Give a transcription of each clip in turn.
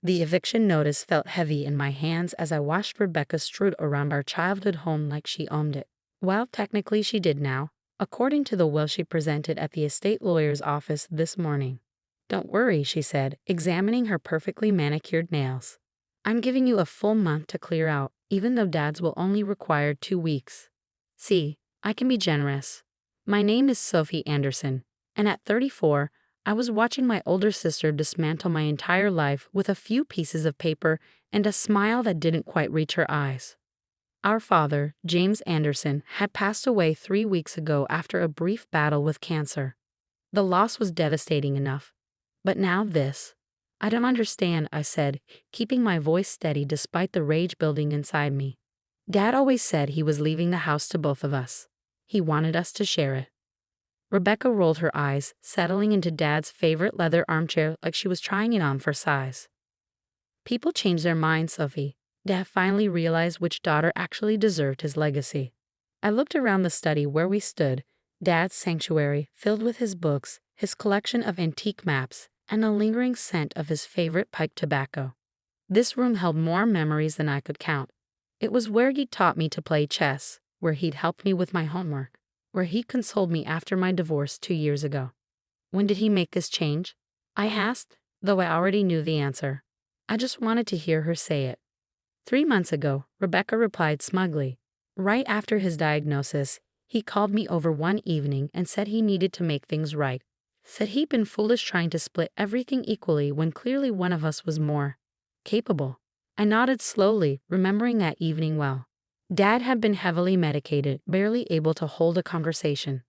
The eviction notice felt heavy in my hands as I watched Rebecca strut around our childhood home like she owned it. Well, technically she did now, according to the will she presented at the estate lawyer's office this morning. "Don't worry," she said, examining her perfectly manicured nails. "I'm giving you a full month to clear out, even though Dad's will only require 2 weeks. See, I can be generous. My name is Sophie Anderson, and at 34, I was watching my older sister dismantle my entire life with a few pieces of paper and a smile that didn't quite reach her eyes. Our father, James Anderson, had passed away 3 weeks ago after a brief battle with cancer. The loss was devastating enough. But now this. I don't understand," I said, keeping my voice steady despite the rage building inside me. "Dad always said he was leaving the house to both of us. He wanted us to share it." Rebecca rolled her eyes, settling into Dad's favorite leather armchair like she was trying it on for size. "People change their minds, Sophie." Dad finally realized which daughter actually deserved his legacy. I looked around the study where we stood, Dad's sanctuary filled with his books, his collection of antique maps, and a lingering scent of his favorite pipe tobacco. This room held more memories than I could count. It was where he'd taught me to play chess, where he'd helped me with my homework, where he'd consoled me after my divorce 2 years ago. "When did he make this change?" I asked, though I already knew the answer. I just wanted to hear her say it. 3 months ago," Rebecca replied smugly. "Right after his diagnosis, he called me over one evening and said he needed to make things right. Said he'd been foolish trying to split everything equally when clearly one of us was more capable." I nodded slowly, remembering that evening well. Dad had been heavily medicated, barely able to hold a conversation.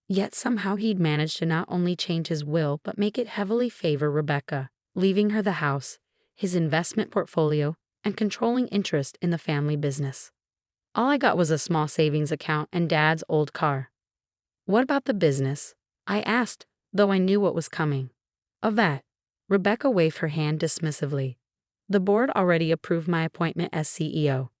Yet somehow he'd managed to not only change his will but make it heavily favor Rebecca, leaving her the house, his investment portfolio, and controlling interest in the family business. All I got was a small savings account and Dad's old car. "What about the business?" I asked, though I knew what was coming. "Of that," Rebecca waved her hand dismissively. "The board already approved my appointment as CEO.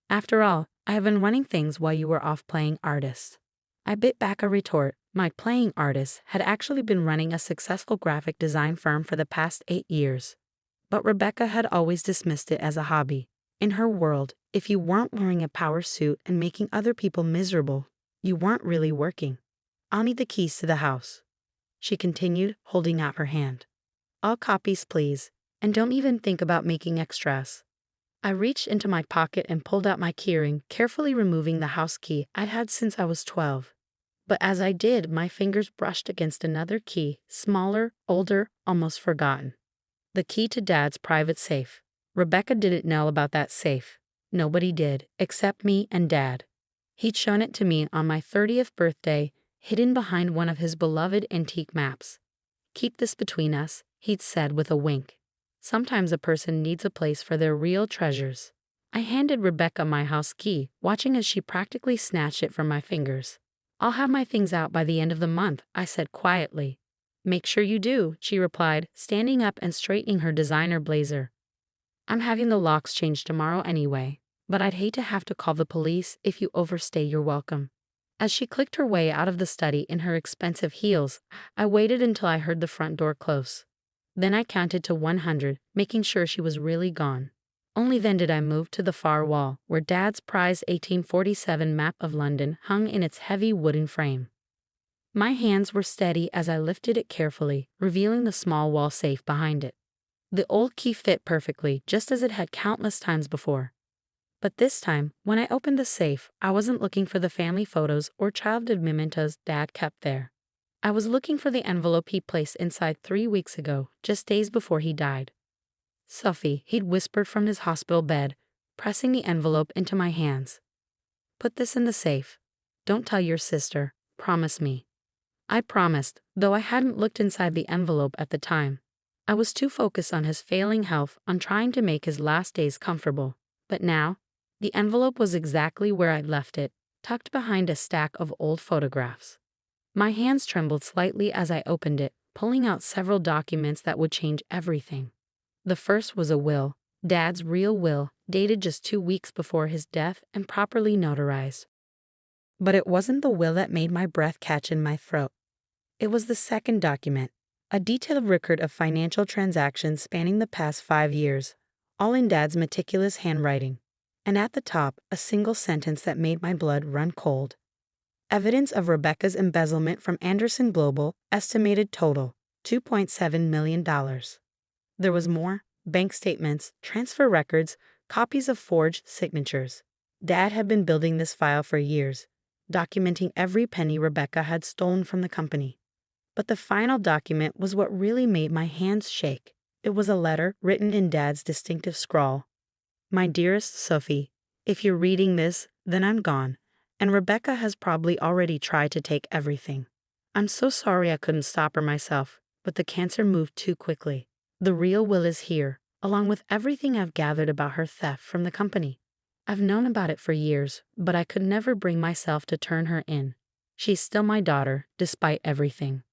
After all, I have been running things while you were off playing artist." I bit back a retort. My playing artist had actually been running a successful graphic design firm for the past 8 years. But Rebecca had always dismissed it as a hobby. In her world, if you weren't wearing a power suit and making other people miserable, you weren't really working. "I'll need the keys to the house," she continued, holding out her hand. "All copies, please, and don't even think about making extras." I reached into my pocket and pulled out my keyring, carefully removing the house key I'd had since I was 12. But as I did, my fingers brushed against another key, smaller, older, almost forgotten. The key to Dad's private safe. Rebecca didn't know about that safe. Nobody did, except me and Dad. He'd shown it to me on my 30th birthday, hidden behind one of his beloved antique maps. "Keep this between us," he'd said with a wink. "Sometimes a person needs a place for their real treasures." I handed Rebecca my house key, watching as she practically snatched it from my fingers. "I'll have my things out by the end of the month," I said quietly. "Make sure you do," she replied, standing up and straightening her designer blazer. "I'm having the locks changed tomorrow anyway, but I'd hate to have to call the police if you overstay your welcome." As she clicked her way out of the study in her expensive heels, I waited until I heard the front door close. Then I counted to 100, making sure she was really gone. Only then did I move to the far wall, where Dad's prized 1847 map of London hung in its heavy wooden frame. My hands were steady as I lifted it carefully, revealing the small wall safe behind it. The old key fit perfectly, just as it had countless times before. But this time, when I opened the safe, I wasn't looking for the family photos or childhood mementos Dad kept there. I was looking for the envelope he placed inside 3 weeks ago, just days before he died. "Sophie," he'd whispered from his hospital bed, pressing the envelope into my hands. "Put this in the safe. Don't tell your sister. Promise me." I promised, though I hadn't looked inside the envelope at the time. I was too focused on his failing health, on trying to make his last days comfortable. But now, the envelope was exactly where I'd left it, tucked behind a stack of old photographs. My hands trembled slightly as I opened it, pulling out several documents that would change everything. The first was a will, Dad's real will, dated just 2 weeks before his death and properly notarized. But it wasn't the will that made my breath catch in my throat. It was the second document, A detailed record of financial transactions spanning the past 5 years, all in Dad's meticulous handwriting. And at the top, a single sentence that made my blood run cold. Evidence of Rebecca's embezzlement from Anderson Global, estimated total, $2.7 million. There was more: bank statements, transfer records, copies of forged signatures. Dad had been building this file for years, documenting every penny Rebecca had stolen from the company. But the final document was what really made my hands shake. It was a letter written in Dad's distinctive scrawl. My dearest Sophie, if you're reading this, then I'm gone, and Rebecca has probably already tried to take everything. I'm so sorry I couldn't stop her myself, but the cancer moved too quickly. The real will is here, along with everything I've gathered about her theft from the company. I've known about it for years, but I could never bring myself to turn her in. She's still my daughter, despite everything.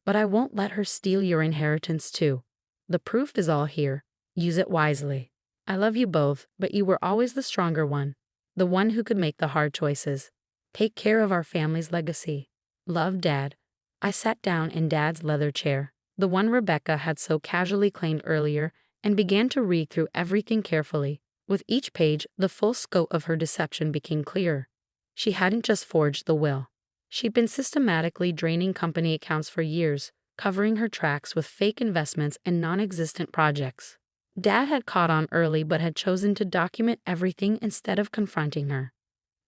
But I won't let her steal your inheritance too. The proof is all here. Use it wisely. I love you both, but you were always the stronger one, the one who could make the hard choices. Take care of our family's legacy. Love, Dad. I sat down in Dad's leather chair, the one Rebecca had so casually claimed earlier, and began to read through everything carefully. With each page, the full scope of her deception became clearer. She hadn't just forged the will. She'd been systematically draining company accounts for years, covering her tracks with fake investments and non-existent projects. Dad had caught on early but had chosen to document everything instead of confronting her.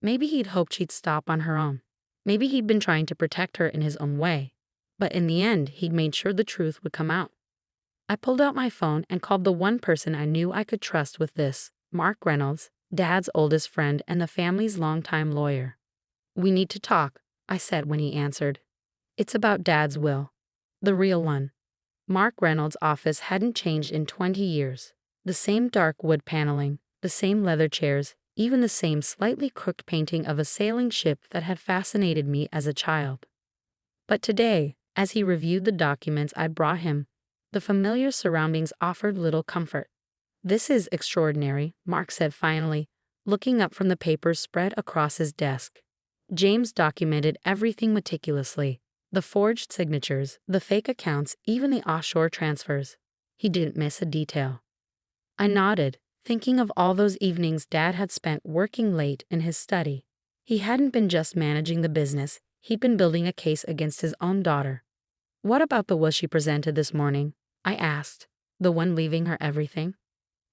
Maybe he'd hoped she'd stop on her own. Maybe he'd been trying to protect her in his own way. But in the end, he'd made sure the truth would come out. I pulled out my phone and called the one person I knew I could trust with this: Mark Reynolds, Dad's oldest friend and the family's longtime lawyer. "We need to talk," I said when he answered. "It's about Dad's will. The real one." Mark Reynolds' office hadn't changed in 20 years. The same dark wood paneling, the same leather chairs, even the same slightly crooked painting of a sailing ship that had fascinated me as a child. But today, as he reviewed the documents I'd brought him, the familiar surroundings offered little comfort. "This is extraordinary," Mark said finally, looking up from the papers spread across his desk. James documented everything meticulously: the forged signatures, the fake accounts, even the offshore transfers. He didn't miss a detail. I nodded, thinking of all those evenings Dad had spent working late in his study. He hadn't been just managing the business, he'd been building a case against his own daughter. "What about the will she presented this morning?" I asked. "The one leaving her everything?"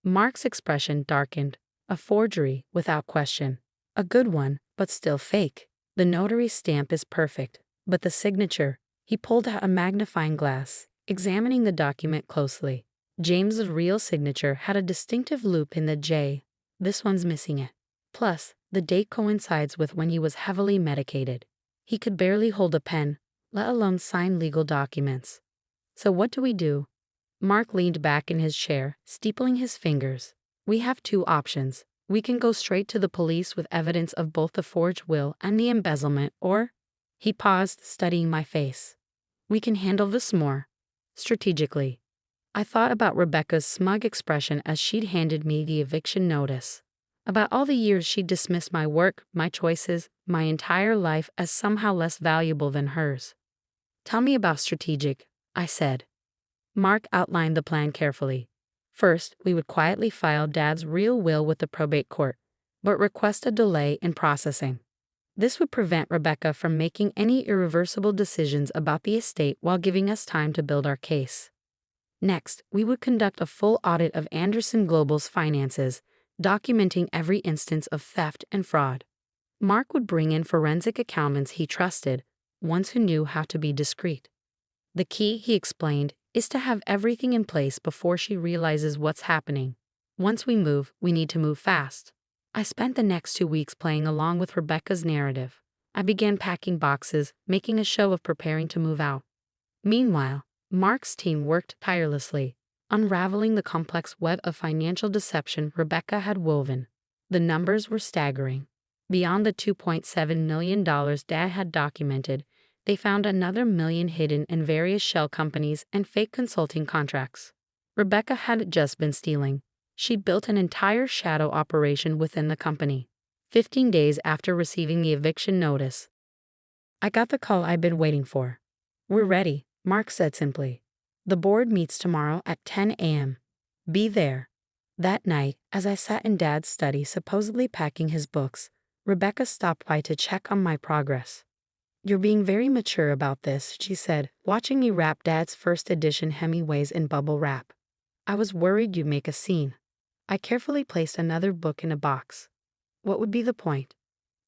Mark's expression darkened. "A forgery, without question. A good one, but still fake. The notary stamp is perfect, but the signature—" He pulled out a magnifying glass, examining the document closely. James's real signature had a distinctive loop in the J. This one's missing it. Plus, the date coincides with when he was heavily medicated. He could barely hold a pen, let alone sign legal documents. "So what do we do?" Mark leaned back in his chair, steepling his fingers. "We have two options. We can go straight to the police with evidence of both the forged will and the embezzlement, or—" He paused, studying my face. "We can handle this more strategically." I thought about Rebecca's smug expression as she'd handed me the eviction notice. About all the years she'd dismissed my work, my choices, my entire life as somehow less valuable than hers. "Tell me about strategic," I said. Mark outlined the plan carefully. First, we would quietly file Dad's real will with the probate court, but request a delay in processing. This would prevent Rebecca from making any irreversible decisions about the estate while giving us time to build our case. Next, we would conduct a full audit of Anderson Global's finances, documenting every instance of theft and fraud. Mark would bring in forensic accountants he trusted, ones who knew how to be discreet. "The key," he explained, "is to have everything in place before she realizes what's happening. Once we move, we need to move fast." I spent the next 2 weeks playing along with Rebecca's narrative. I began packing boxes, making a show of preparing to move out. Meanwhile, Mark's team worked tirelessly, unraveling the complex web of financial deception Rebecca had woven. The numbers were staggering. Beyond the $2.7 million Dad had documented, they found another $1 million hidden in various shell companies and fake consulting contracts. Rebecca hadn't just been stealing. She'd built an entire shadow operation within the company. 15 days after receiving the eviction notice, I got the call I'd been waiting for. "We're ready," Mark said simply. The board meets tomorrow at 10 a.m. Be there. That night, as I sat in Dad's study supposedly packing his books, Rebecca stopped by to check on my progress. "You're being very mature about this," she said, watching me wrap Dad's first edition Hemingways in bubble wrap. "I was worried you'd make a scene." I carefully placed another book in a box. "What would be the point?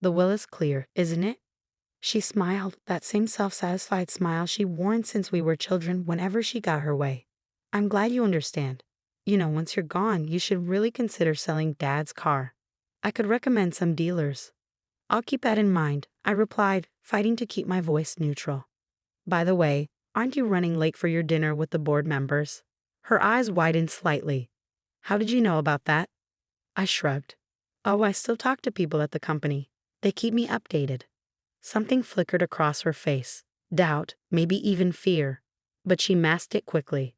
The will is clear, isn't it?" She smiled, that same self-satisfied smile she'd worn since we were children whenever she got her way. "I'm glad you understand. Once you're gone, you should really consider selling Dad's car. I could recommend some dealers." "I'll keep that in mind," I replied, fighting to keep my voice neutral. "By the way, aren't you running late for your dinner with the board members?" Her eyes widened slightly. "How did you know about that?" I shrugged. "Oh, I still talk to people at the company. They keep me updated." Something flickered across her face. Doubt, maybe even fear. But she masked it quickly.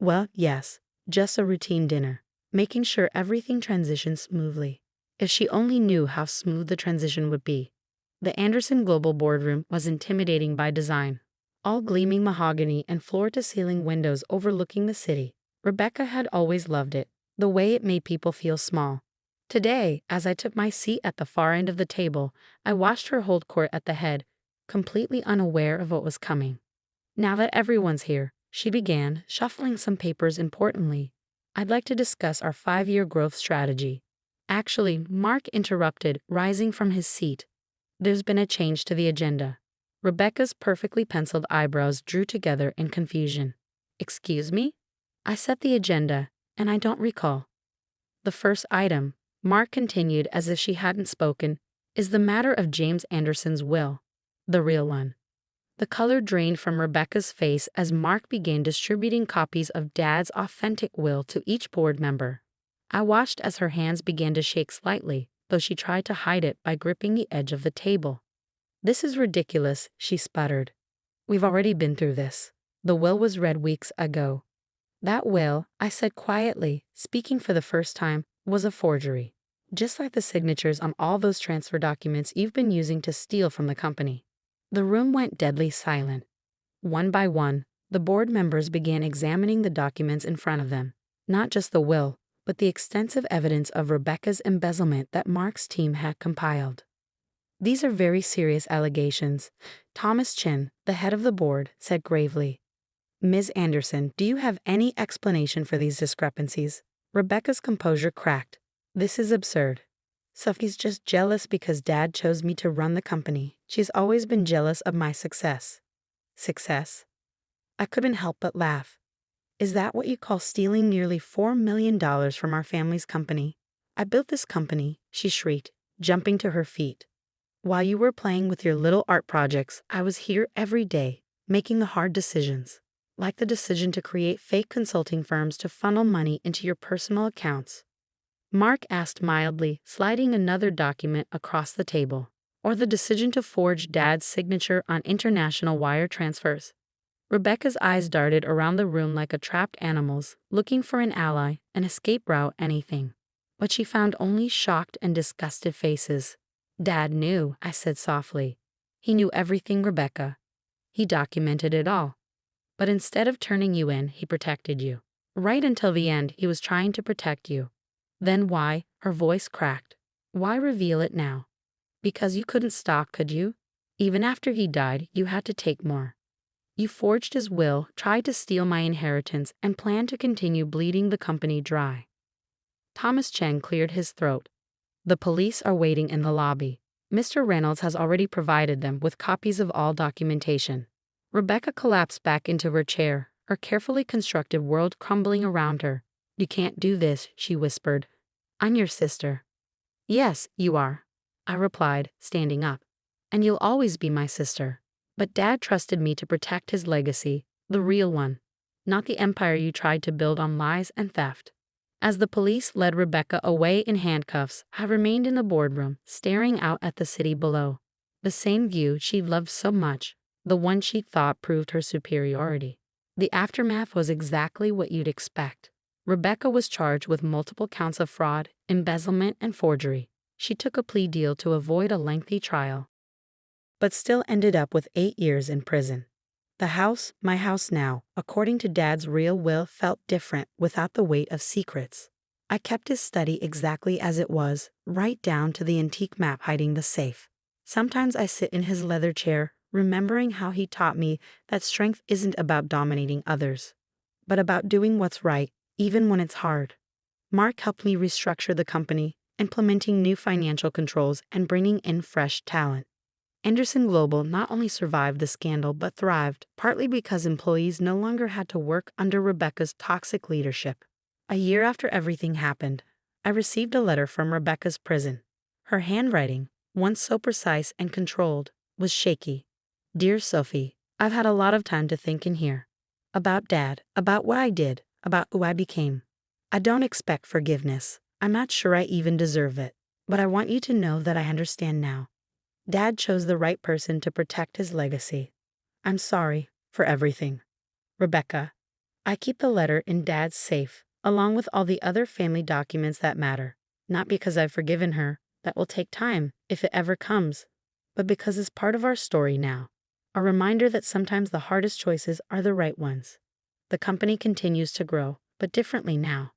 "Well, yes, just a routine dinner, making sure everything transitions smoothly." If she only knew how smooth the transition would be. The Anderson Global boardroom was intimidating by design. All gleaming mahogany and floor-to-ceiling windows overlooking the city. Rebecca had always loved it, the way it made people feel small. Today, as I took my seat at the far end of the table, I watched her hold court at the head, completely unaware of what was coming. "Now that everyone's here," she began, shuffling some papers importantly, "I'd like to discuss our 5-year growth strategy." Actually, Mark interrupted, rising from his seat. "There's been a change to the agenda." Rebecca's perfectly penciled eyebrows drew together in confusion. "Excuse me?" "I set the agenda, and I don't recall." "The first item," Mark continued as if she hadn't spoken, "is the matter of James Anderson's will. The real one." The color drained from Rebecca's face as Mark began distributing copies of Dad's authentic will to each board member. I watched as her hands began to shake slightly, though she tried to hide it by gripping the edge of the table. "This is ridiculous," she sputtered. "We've already been through this. The will was read weeks ago." "That will," I said quietly, speaking for the first time, "was a forgery. Just like the signatures on all those transfer documents you've been using to steal from the company." The room went deadly silent. One by one, the board members began examining the documents in front of them. Not just the will, but the extensive evidence of Rebecca's embezzlement that Mark's team had compiled. "These are very serious allegations," Thomas Chin, the head of the board, said gravely. "Ms. Anderson, do you have any explanation for these discrepancies?" Rebecca's composure cracked. "This is absurd. Sophie's just jealous because Dad chose me to run the company. She's always been jealous of my success." Success? I couldn't help but laugh. "Is that what you call stealing nearly $4 million from our family's company? I built this company," she shrieked, jumping to her feet. "While you were playing with your little art projects, I was here every day, making the hard decisions. Like the decision to create fake consulting firms to funnel money into your personal accounts." Mark asked mildly, sliding another document across the table. "Or the decision to forge Dad's signature on international wire transfers." Rebecca's eyes darted around the room like a trapped animal's, looking for an ally, an escape route, anything. But she found only shocked and disgusted faces. "Dad knew," I said softly. "He knew everything, Rebecca. He documented it all. But instead of turning you in, he protected you. Right until the end, he was trying to protect you. Then why?" Her voice cracked. "Why reveal it now? Because you couldn't stop, could you? Even after he died, you had to take more. You forged his will, tried to steal my inheritance, and planned to continue bleeding the company dry." Thomas Chen cleared his throat. "The police are waiting in the lobby. Mr. Reynolds has already provided them with copies of all documentation." Rebecca collapsed back into her chair, her carefully constructed world crumbling around her. "You can't do this," she whispered. "I'm your sister." "Yes, you are," I replied, standing up. "And you'll always be my sister. But Dad trusted me to protect his legacy, the real one, not the empire you tried to build on lies and theft." As the police led Rebecca away in handcuffs, I remained in the boardroom, staring out at the city below. The same view she loved so much, the one she thought proved her superiority. The aftermath was exactly what you'd expect. Rebecca was charged with multiple counts of fraud, embezzlement, and forgery. She took a plea deal to avoid a lengthy trial, but still ended up with 8 years in prison. The house, my house now, according to Dad's real will, felt different without the weight of secrets. I kept his study exactly as it was, right down to the antique map hiding the safe. Sometimes I sit in his leather chair, remembering how he taught me that strength isn't about dominating others, but about doing what's right, even when it's hard. Mark helped me restructure the company, implementing new financial controls and bringing in fresh talent. Anderson Global not only survived the scandal but thrived, partly because employees no longer had to work under Rebecca's toxic leadership. A year after everything happened, I received a letter from Rebecca's prison. Her handwriting, once so precise and controlled, was shaky. Dear Sophie, I've had a lot of time to think in here. About Dad, about what I did, about who I became. I don't expect forgiveness. I'm not sure I even deserve it. But I want you to know that I understand now. Dad chose the right person to protect his legacy. I'm sorry for everything. Rebecca. I keep the letter in Dad's safe, along with all the other family documents that matter. Not because I've forgiven her, that will take time, if it ever comes, but because it's part of our story now. A reminder that sometimes the hardest choices are the right ones. The company continues to grow, but differently now.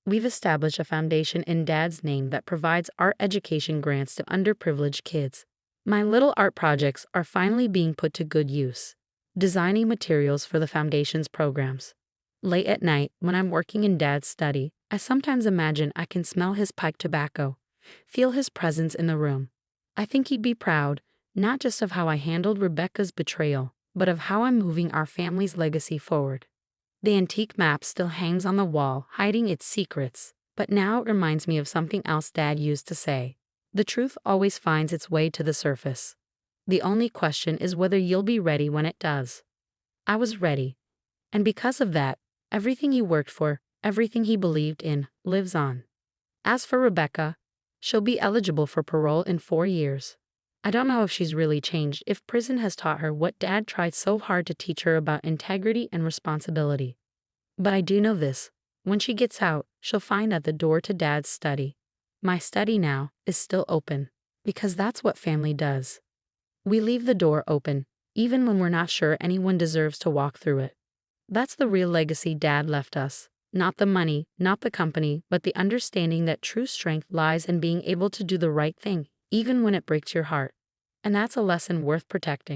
We've established a foundation in Dad's name that provides art education grants to underprivileged kids. My little art projects are finally being put to good use, designing materials for the foundation's programs. Late at night, when I'm working in Dad's study, I sometimes imagine I can smell his pipe tobacco, feel his presence in the room. I think he'd be proud, not just of how I handled Rebecca's betrayal, but of how I'm moving our family's legacy forward. The antique map still hangs on the wall, hiding its secrets, but now it reminds me of something else Dad used to say. The truth always finds its way to the surface. The only question is whether you'll be ready when it does. I was ready, and because of that, everything he worked for, everything he believed in, lives on. As for Rebecca, she'll be eligible for parole in 4 years. I don't know if she's really changed, if prison has taught her what Dad tried so hard to teach her about integrity and responsibility. But I do know this: when she gets out, she'll find that the door to Dad's study, my study now, is still open, because that's what family does. We leave the door open, even when we're not sure anyone deserves to walk through it. That's the real legacy Dad left us. Not the money, not the company, but the understanding that true strength lies in being able to do the right thing, even when it breaks your heart. And that's a lesson worth protecting.